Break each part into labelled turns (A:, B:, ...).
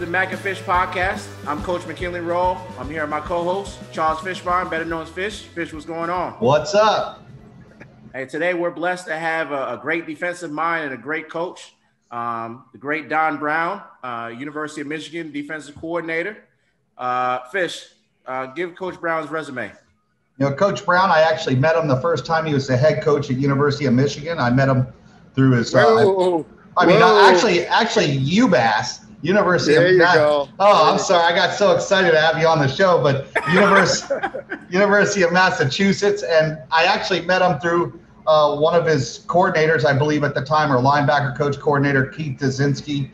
A: the Mac and Fish podcast. I'm Coach McKinley Roll. I'm here with my co-host, Charles Fishburne, better known as Fish. Fish, what's going on?
B: What's up?
A: Hey, today we're blessed to have a great defensive mind and a great coach, the great Don Brown, University of Michigan defensive coordinator. Fish, give Coach Brown's resume.
B: You know, Coach Brown, I actually met him the first time he was the head coach at University of Michigan. I met him through his actually UMass, University
C: there
B: of
C: Michigan. Oh,
B: I'm sorry. I got so excited to have you on the show, but University of Massachusetts. And I actually met him through one of his coordinators, I believe at the time, or linebacker coach coordinator, Keith Dazinski.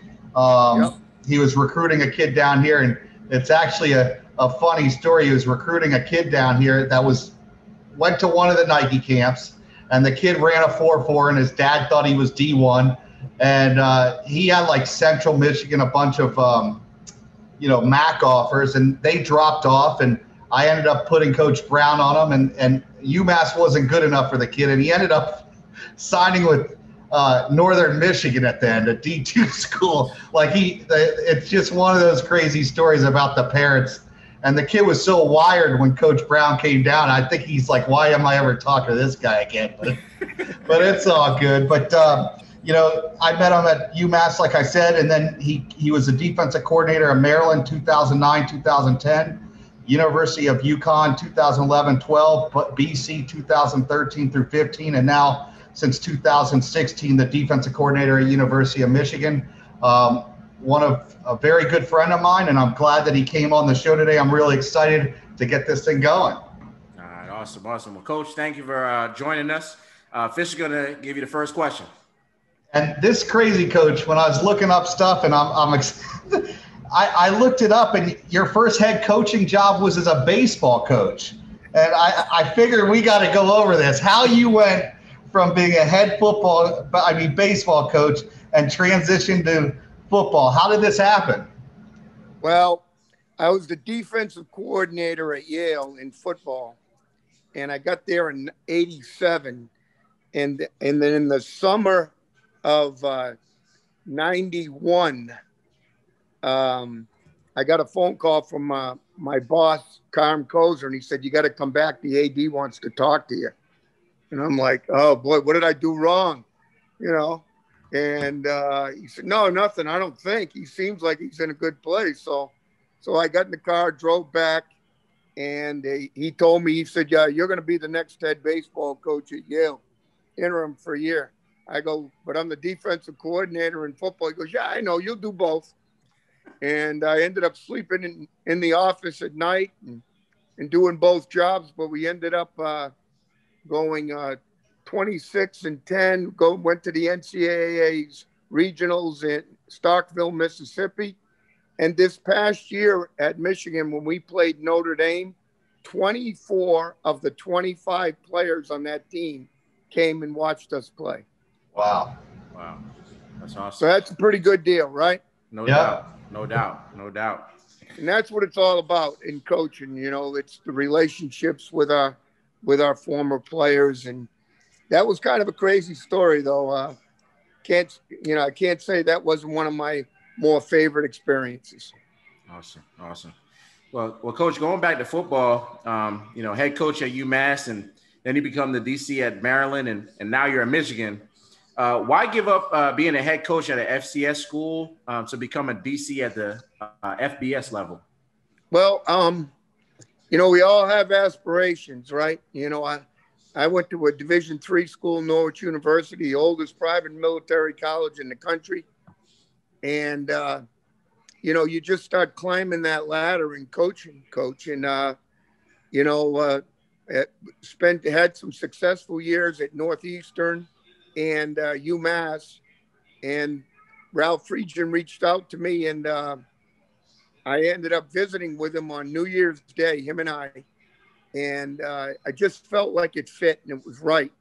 B: He was recruiting a kid down here, and it's actually a funny story. He was recruiting a kid down here that went to one of the Nike camps, and the kid ran a 4.4, and his dad thought he was D1. And he had like Central Michigan, a bunch of, MAC offers, and they dropped off. And I ended up putting Coach Brown on him, and UMass wasn't good enough for the kid. And he ended up signing with Northern Michigan at the end, a D2 school. It's just one of those crazy stories about the parents. And the kid was so wired when Coach Brown came down. I think he's like, why am I ever talking to this guy again? But it's all good. But, I met him at UMass, like I said, and then he was a defensive coordinator in Maryland 2009, 2010, University of UConn 2011-12, BC 2013 through 15, and now since 2016, the defensive coordinator at University of Michigan. One of a very good friend of mine, and I'm glad that he came on the show today. I'm really excited to get this thing going. All
A: right, awesome. Well, Coach, thank you for joining us. Fish is going to give you the first question.
B: And this crazy, Coach, when I was looking up stuff, and I looked it up, and your first head coaching job was as a baseball coach. And I figured we got to go over this. How you went from being a baseball coach and transitioned to football. How did this happen?
C: Well, I was the defensive coordinator at Yale in football, and I got there in '87, and then in the summer of '91, I got a phone call from my boss, Carm Kozer, and he said, "You got to come back. The AD wants to talk to you." And I'm like, "Oh boy, what did I do wrong?" And he said, "No, nothing. I don't think. He seems like he's in a good place." So I got in the car, drove back, and he told me, he said, "Yeah, you're going to be the next head baseball coach at Yale, interim for a year." I go, "But I'm the defensive coordinator in football." He goes, "Yeah, I know. You'll do both." And I ended up sleeping in the office at night and doing both jobs. But we ended up going 26-10. Went to the NCAA's regionals in Starkville, Mississippi. And this past year at Michigan, when we played Notre Dame, 24 of the 25 players on that team came and watched us play.
B: Wow.
A: That's awesome.
C: So that's a pretty good deal, right?
A: No doubt.
C: And that's what it's all about in coaching. It's the relationships with our former players. And that was kind of a crazy story, though. I can't say that wasn't one of my more favorite experiences.
A: Awesome. Well, Coach, going back to football, head coach at UMass, and then you become the DC at Maryland, and now you're at Michigan. Why give up being a head coach at an FCS school to become a DC at the FBS level?
C: Well, we all have aspirations, right? I went to a Division III school, Norwich University, the oldest private military college in the country. And, you just start climbing that ladder and coaching. And, had some successful years at Northeastern and UMass. And Ralph Friedgen reached out to me, and I ended up visiting with him on New Year's Day, him and I. And I just felt like it fit and it was right.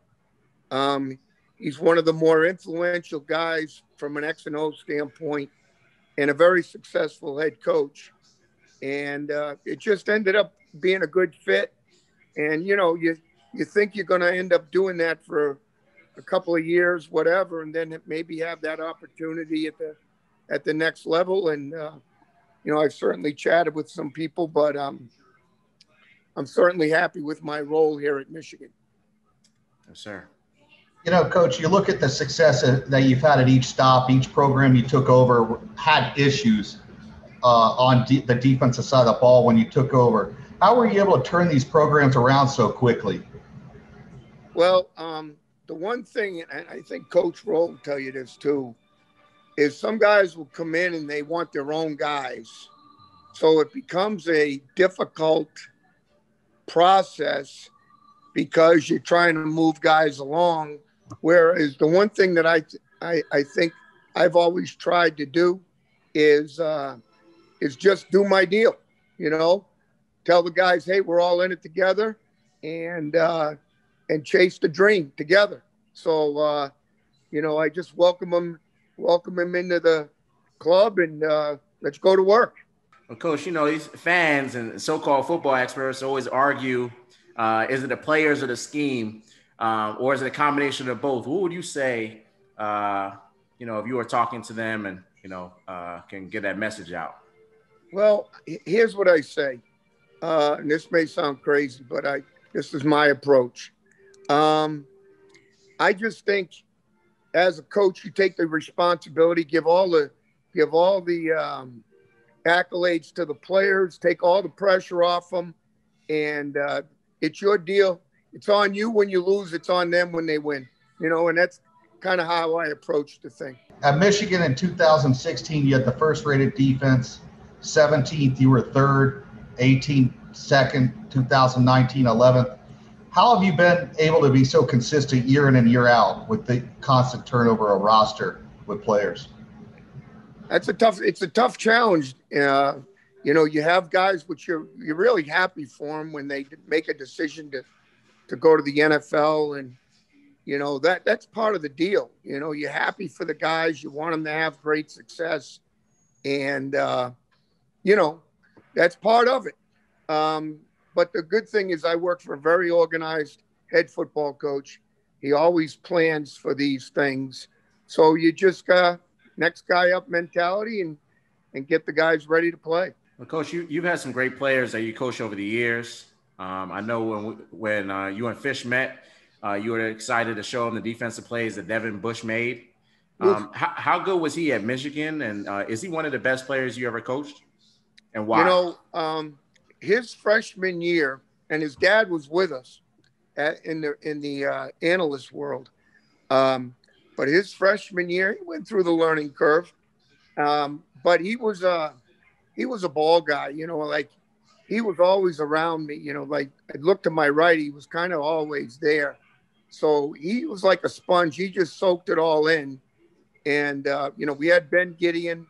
C: He's one of the more influential guys from an X&O standpoint and a very successful head coach. And it just ended up being a good fit. And, you think you're going to end up doing that for a couple of years, whatever, and then maybe have that opportunity at the next level. And I've certainly chatted with some people, but I'm certainly happy with my role here at Michigan.
A: Yes, sir.
B: Coach, you look at the success that you've had at each stop, each program you took over had issues on the defensive side of the ball when you took over. How were you able to turn these programs around so quickly?
C: Well, the one thing, and I think Coach Roll will tell you this too, is some guys will come in and they want their own guys. So it becomes a difficult process because you're trying to move guys along. Whereas the one thing that I think I've always tried to do is just do my deal, tell the guys, hey, we're all in it together and chase the dream together. So, I just welcome them into the club and let's go to work.
A: Well, Coach, these fans and so-called football experts always argue, is it the players or the scheme, or is it a combination of both? What would you say, if you were talking to them and, can get that message out?
C: Well, here's what I say. And this may sound crazy, but this is my approach. I just think as a coach, you take the responsibility, give all the accolades to the players, take all the pressure off them, and it's your deal. It's on you when you lose. It's on them when they win. And that's kind of how I approach the thing.
B: At Michigan in 2016, you had the first-rated defense. 17th, you were third. 18th, second. 2019, 11th. How have you been able to be so consistent year in and year out with the constant turnover of roster with players?
C: It's a tough challenge. You have guys which you're really happy for them when they make a decision to go to the NFL, and that's part of the deal. You're happy for the guys, you want them to have great success, and that's part of it. But the good thing is I work for a very organized head football coach. He always plans for these things. So you just got next guy up mentality and get the guys ready to play.
A: Well, Coach, you've had some great players that you coached over the years. I know when you and Fish met, you were excited to show him the defensive plays that Devin Bush made. How good was he at Michigan? And is he one of the best players you ever coached? And why?
C: His freshman year, and his dad was with us in the analyst world. But his freshman year, he went through the learning curve. But he was a ball guy, like he was always around me, like I'd look to my right, he was kind of always there. So he was like a sponge. He just soaked it all in. And, we had Ben Gideon,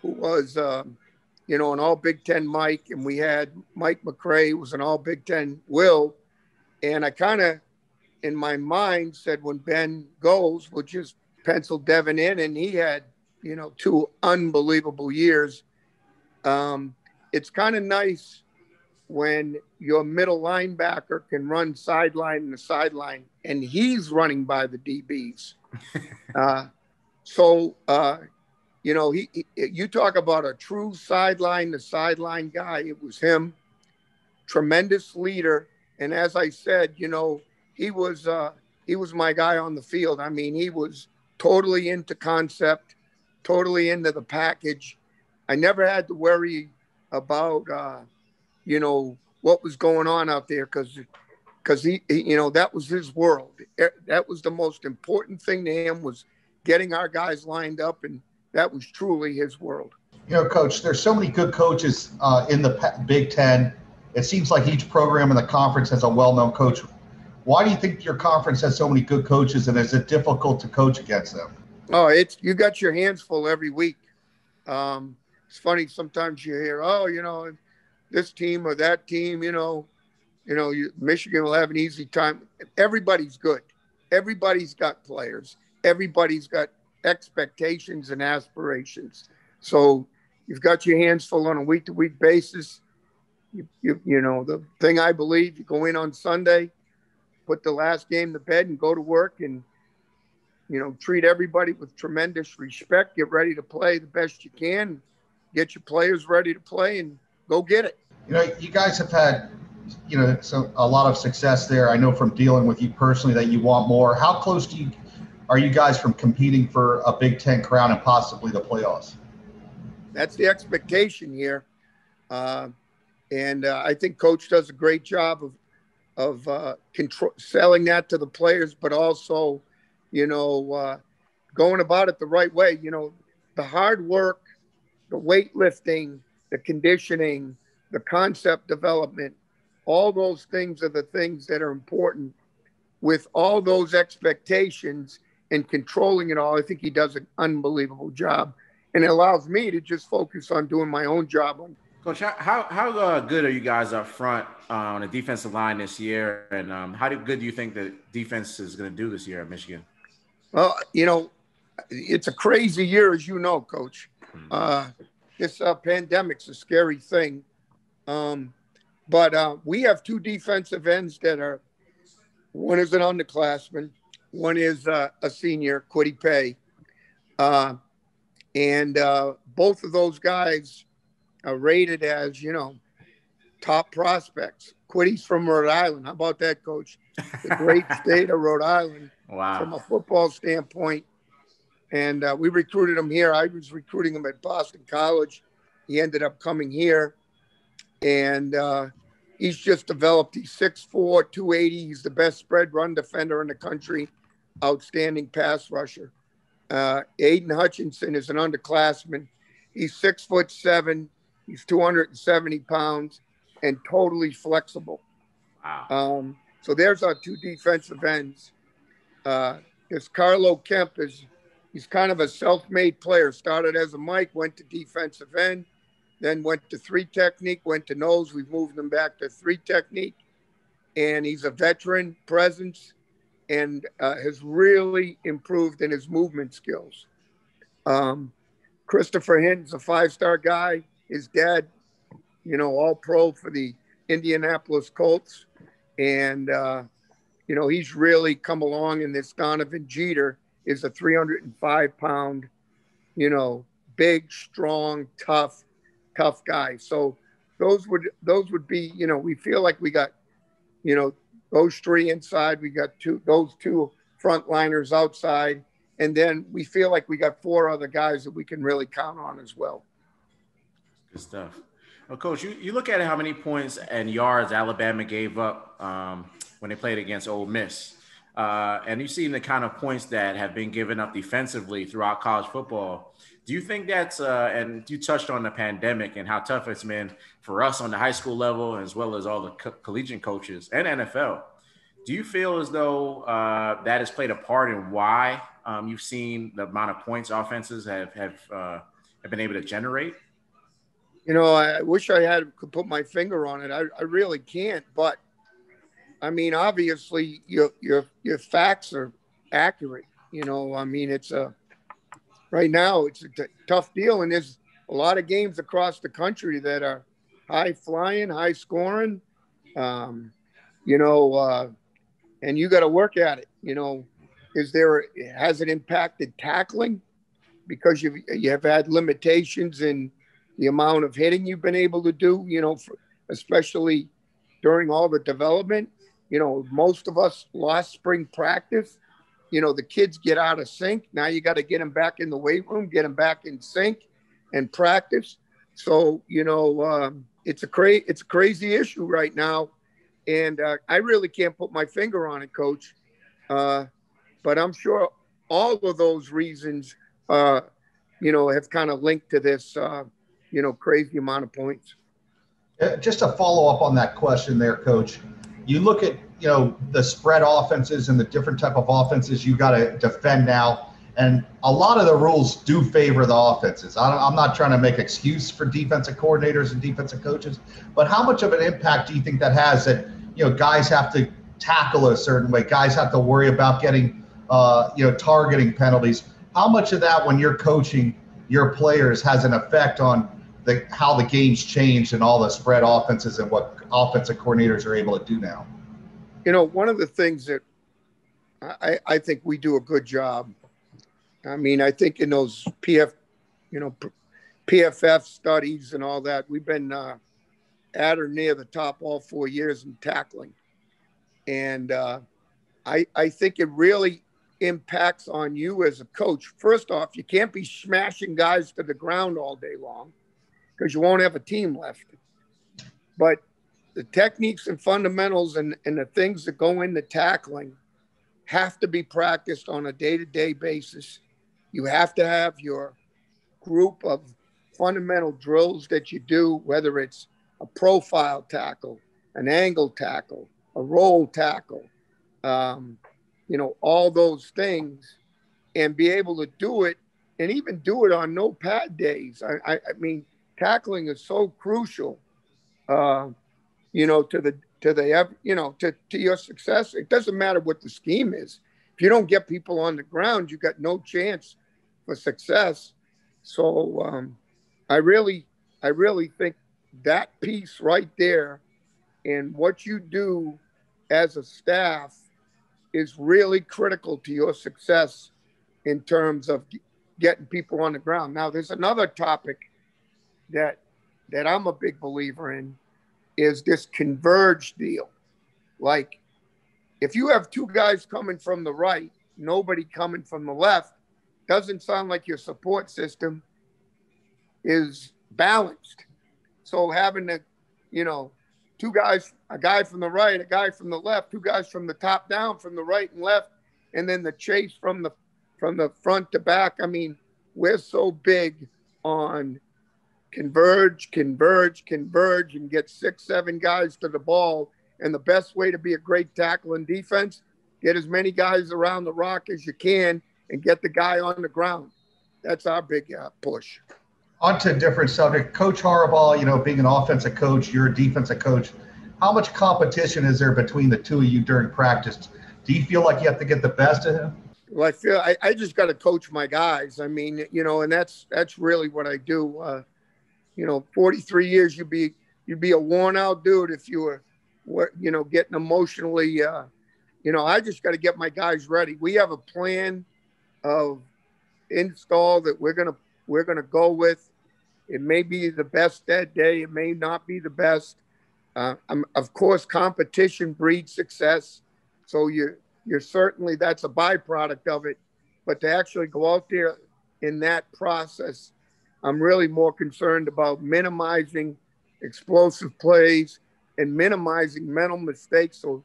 C: who was, an all Big Ten Mike, and we had Mike McCray, who was an all Big Ten Will. And I kind of, in my mind, said when Ben goes, we'll just pencil Devin in. And he had, 2 unbelievable years. It's kind of nice when your middle linebacker can run sideline to sideline, and he's running by the DBs. You talk about a true sideline to sideline guy. It was him, tremendous leader. And as I said, he was my guy on the field. I mean, he was totally into concept, totally into the package. I never had to worry about, what was going on out there because he, that was his world. That was the most important thing to him, was getting our guys lined up, and that was truly his world.
B: Coach, there's so many good coaches in the Big Ten. It seems like each program in the conference has a well-known coach. Why do you think your conference has so many good coaches, and is it difficult to coach against them?
C: Oh, you got your hands full every week. It's funny, sometimes you hear, this team or that team, Michigan will have an easy time. Everybody's good. Everybody's got players. Everybody's got expectations and aspirations. So you've got your hands full on a week-to-week basis. The thing I believe, you go in on Sunday, put the last game to bed and go to work and, treat everybody with tremendous respect, get ready to play the best you can, get your players ready to play and go get it.
B: You guys have had, a lot of success there. I know from dealing with you personally that you want more. How close are you guys from competing for a Big Ten crown and possibly the playoffs?
C: That's the expectation here. And I think Coach does a great job of selling that to the players, but also, going about it the right way. The hard work, the weightlifting, the conditioning, the concept development, all those things are the things that are important. With all those expectations and controlling it all, I think he does an unbelievable job. And it allows me to just focus on doing my own job.
A: Coach, how good are you guys up front on the defensive line this year? And how good do you think the defense is going to do this year at Michigan?
C: Well, it's a crazy year, as you know, Coach. This pandemic's a scary thing. But we have two defensive ends one is an underclassman, one is a senior, Kwity Paye. And both of those guys are rated as, top prospects. Quity's from Rhode Island. How about that, Coach? The great state of Rhode Island.
A: Wow.
C: From a football standpoint. And we recruited him here. I was recruiting him at Boston College. He ended up coming here. And he's just developed. He's 6'4", 280. He's the best spread run defender in the country. Outstanding pass rusher. Aiden Hutchinson is an underclassman. He's 6'7". He's 270 pounds and totally flexible.
A: Wow.
C: So there's our two defensive ends. There's Carlo Kemp. He's kind of a self-made player. Started as a Mike, went to defensive end, then went to 3 technique, went to nose. We've moved him back to 3 technique. And he's a veteran presence and has really improved in his movement skills. Christopher Hinton's a 5-star guy. His dad, all pro for the Indianapolis Colts. And, he's really come along. And this Donovan Jeter is a 305-pound, big, strong, tough guy. So those would be, we feel like we got, those 3 inside. We got those 2 frontliners outside. And then we feel like we got 4 other guys that we can really count on as well.
A: Good stuff. Well, Coach, you look at how many points and yards Alabama gave up when they played against Ole Miss. And you've seen the kind of points that have been given up defensively throughout college football. Do you think that's and you touched on the pandemic and how tough it's been for us on the high school level, as well as all the collegiate coaches and NFL. Do you feel as though that has played a part in why you've seen the amount of points offenses have been able to generate?
C: I wish I could put my finger on it. I really can't. But I mean, obviously, your facts are accurate. It's right now it's a tough deal, and there's a lot of games across the country that are high flying, high scoring. And you got to work at it. Has it impacted tackling because you have had limitations in the amount of hitting you've been able to do, especially during all the development. Most of us lost spring practice. The kids get out of sync. Now you got to get them back in the weight room, get them back in sync and practice. So, it's a crazy issue right now. And I really can't put my finger on it, Coach. But I'm sure all of those reasons, have kind of linked to this, crazy amount of points.
B: Just to follow up on that question there, Coach, you look at, the spread offenses and the different type of offenses you got to defend now. And a lot of the rules do favor the offenses. I'm not trying to make excuse for defensive coordinators and defensive coaches, but how much of an impact do you think that has that, guys have to tackle a certain way, guys have to worry about getting, targeting penalties? How much of that when you're coaching your players has an effect on how the game's changed and all the spread offenses and what offensive coordinators are able to do now?
C: One of the things that I think we do a good job. I mean, I think in those PF, PFF studies and all that. We've been at or near the top all 4 years in tackling. And I think it really impacts on you as a coach. First off, you can't be smashing guys to the ground all day long because you won't have a team left. But the techniques and fundamentals and the things that go into tackling have to be practiced on a day-to-day basis. You have to have your group of fundamental drills that you do, whether it's a profile tackle, an angle tackle, a roll tackle, all those things, and be able to do it, and even do it on no pad days. I mean, tackling is so crucial, to your success. It doesn't matter what the scheme is. If you don't get people on the ground, you got no chance for success. So I really think that piece right there and what you do as a staff is really critical to your success in terms of getting people on the ground. Now, there's another topic that I'm a big believer in, is this converge deal. Like, if you have two guys coming from the right, nobody coming from the left, doesn't sound like your support system is balanced. So having two guys, a guy from the right, a guy from the left, two guys from the top down, from the right and left, and then the chase from the front to back. I mean, we're so big on converge, and get 6-7 guys to the ball. And the best way to be a great tackle in defense, get as many guys around the rock as you can and get the guy on the ground. That's our big push.
B: On to a different subject. Coach Harbaugh, being an offensive coach, you're a defensive coach. How much competition is there between the two of you during practice? Do you feel like you have to get the best of him?
C: Well, I feel I just got to coach my guys. I mean, and that's really what I do. 43 years, you'd be a worn out dude if you were getting emotionally. I just got to get my guys ready. We have a plan of install that we're gonna go with. It may be the best that day. It may not be the best. Of course, competition breeds success. So you're certainly, that's a byproduct of it. But to actually go out there in that process, I'm really more concerned about minimizing explosive plays and minimizing mental mistakes so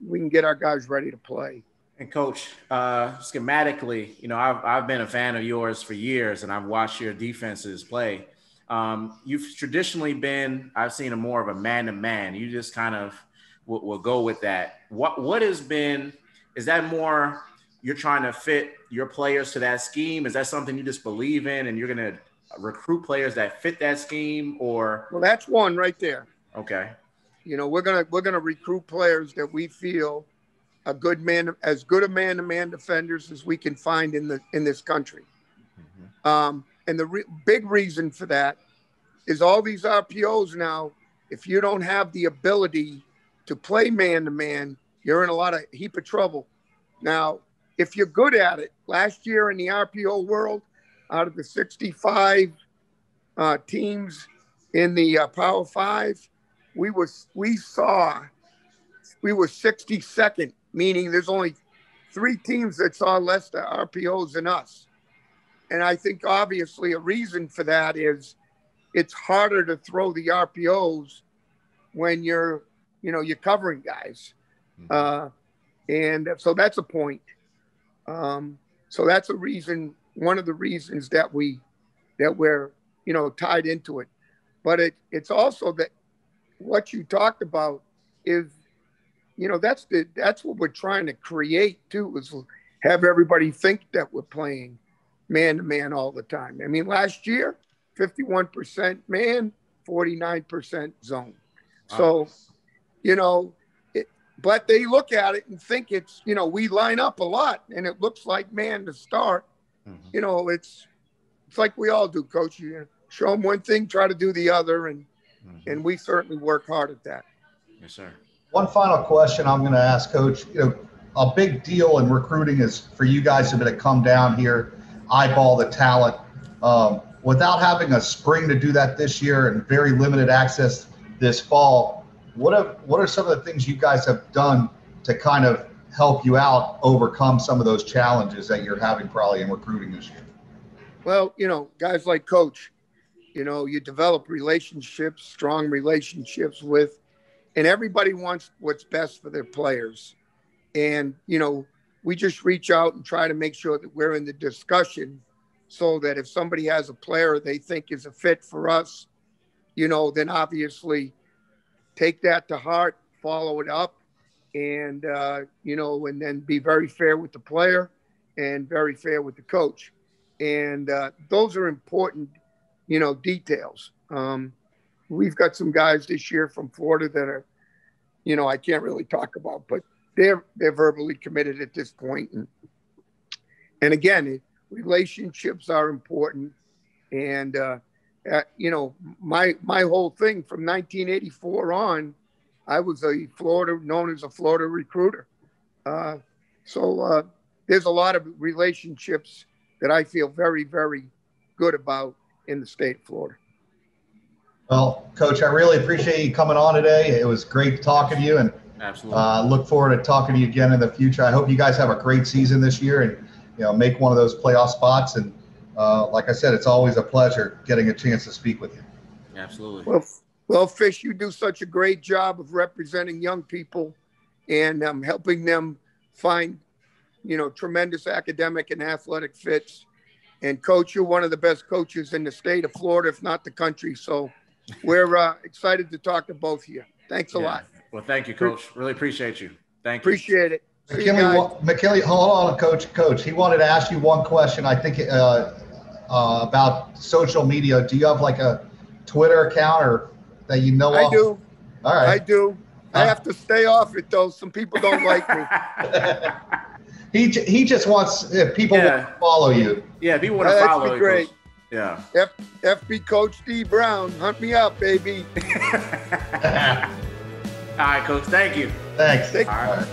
C: we can get our guys ready to play.
A: And Coach, schematically, I've been a fan of yours for years, and I've watched your defenses play. You've traditionally been, I've seen a more of a man-to-man. You just kind of will go with that. What has been, is that more you're trying to fit your players to that scheme? Is that something you just believe in and you're going to recruit players that fit that scheme, or?
C: Well, that's one right there.
A: Okay.
C: We're gonna recruit players that we feel as good a man-to-man defenders as we can find in this country. Mm-hmm. And the big reason for that is all these RPOs now. If you don't have the ability to play man-to-man, you're in a heap of trouble. Now, if you're good at it, last year in the RPO world, out of the 65 teams in the Power 5, we were 62nd, meaning there's only 3 teams that saw less RPOs than us. And I think obviously a reason for that is it's harder to throw the RPOs when you're covering guys. Mm-hmm. And so that's a point. So that's a reason, one of the reasons that we're tied into it. But it's also that what you talked about is, that's what we're trying to create too, is have everybody think that we're playing man-to-man all the time. I mean, last year, 51% man, 49% zone. Wow. So, but they look at it and think it's, we line up a lot and it looks like man to start. Mm-hmm. It's like we all do, Coach. You show them one thing, try to do the other, and we certainly work hard at that.
A: Yes, sir.
B: One final question I'm going to ask, Coach. A big deal in recruiting is for you guys to come down here, eyeball the talent. without having a spring to do that this year and very limited access this fall, what are some of the things you guys have done to kind of help you out overcome some of those challenges that you're having probably in recruiting this year?
C: Well, guys like Coach, you develop relationships, strong relationships with, and everybody wants what's best for their players. And, we just reach out and try to make sure that we're in the discussion so that if somebody has a player they think is a fit for us, then obviously take that to heart, follow it up, and, and then be very fair with the player and very fair with the coach. And those are important, details. We've got some guys this year from Florida that are, I can't really talk about, but they're verbally committed at this point. And again, relationships are important. And, my whole thing from 1984 on, I was known as a Florida recruiter. So there's a lot of relationships that I feel very, very good about in the state of Florida.
B: Well, Coach, I really appreciate you coming on today. It was great talking to you, and
A: absolutely
B: look forward to talking to you again in the future. I hope you guys have a great season this year and make one of those playoff spots. And like I said, it's always a pleasure getting a chance to speak with you.
A: Absolutely.
C: Well, Fish, you do such a great job of representing young people and helping them find, tremendous academic and athletic fits. And Coach, you're one of the best coaches in the state of Florida, if not the country. So we're excited to talk to both of you. Thanks a lot.
A: Well, thank you, Coach. Really appreciate you. Thank you.
C: Appreciate it.
B: McKinley, hold on, Coach. He wanted to ask you one question. I think about social media. Do you have like a Twitter account or that you know of?
C: I do.
B: All right.
C: I do. I have to stay off it though. Some people don't like me.
B: He just wants people to follow you.
A: Yeah, people want to follow you.
C: Great.
A: Coach. Yeah.
C: FB Coach D Brown, hunt me up, baby.
A: All right, Coach. Thank you.
B: Thanks.
A: All right.